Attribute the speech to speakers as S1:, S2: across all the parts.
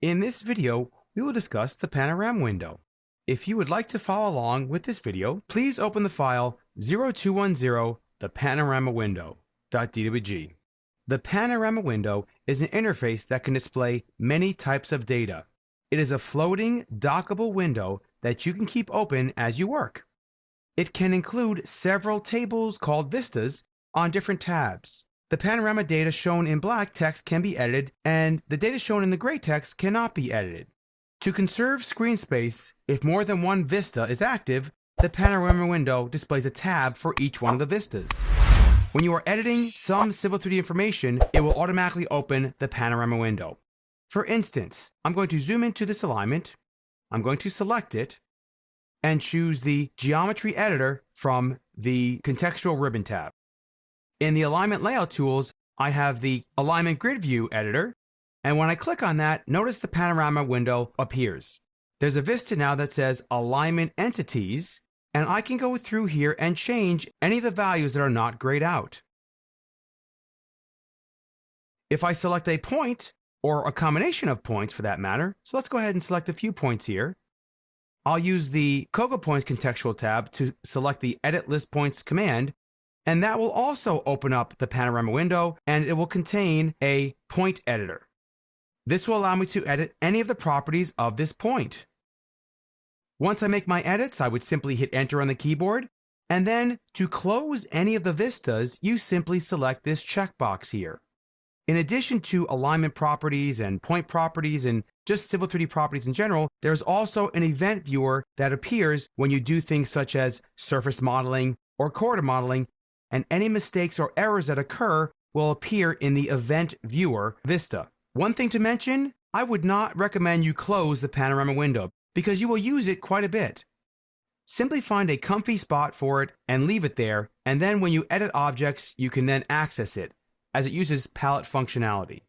S1: In this video, we will discuss the Panorama window. If you would like to follow along with this video, please open the file 0210 the Panorama window.dwg. The Panorama window is an interface that can display many types of data. It is a floating, dockable window that you can keep open as you work. It can include several tables called vistas on different tabs. The panorama data shown in black text can be edited, and the data shown in the gray text cannot be edited. To conserve screen space, if more than one vista is active, the panorama window displays a tab for each one of the vistas. When you are editing some Civil 3D information, it will automatically open the panorama window. For instance, I'm going to zoom into this alignment, I'm going to select it, and choose the Geometry Editor from the Contextual Ribbon tab. In the Alignment Layout tools, I have the Alignment Grid View Editor, and when I click on that, notice the panorama window appears. There's a vista now that says Alignment Entities, and I can go through here and change any of the values that are not grayed out. If I select a point, or a combination of points for that matter, so let's go ahead and select a few points here. I'll use the Coga Points contextual tab to select the Edit List Points command, and that will also open up the panorama window, and it will contain a point editor. This will allow me to edit any of the properties of this point. Once I make my edits, I would simply hit enter on the keyboard, and then to close any of the vistas, you simply select this checkbox here. In addition to alignment properties and point properties and just Civil 3D properties in general, there's also an event viewer that appears when you do things such as surface modeling or corridor modeling, and any mistakes or errors that occur will appear in the Event Viewer vista. One thing to mention, I would not recommend you close the panorama window because you will use it quite a bit. Simply find a comfy spot for it and leave it there, and then when you edit objects, you can then access it, as it uses palette functionality.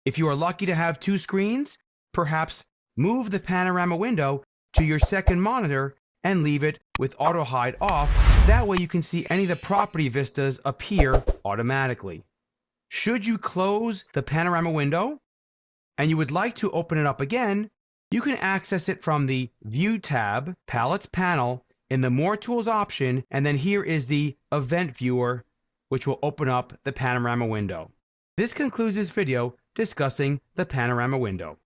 S1: If you are lucky to have two screens, perhaps move the panorama window to your second monitor and leave it with auto hide off. That way you can see any of the property vistas appear automatically. Should you close the panorama window and you would like to open it up again, you can access it from the View tab, Palettes panel, in the More Tools option, and then here is the Event Viewer, which will open up the panorama window. This concludes this video discussing the panorama window.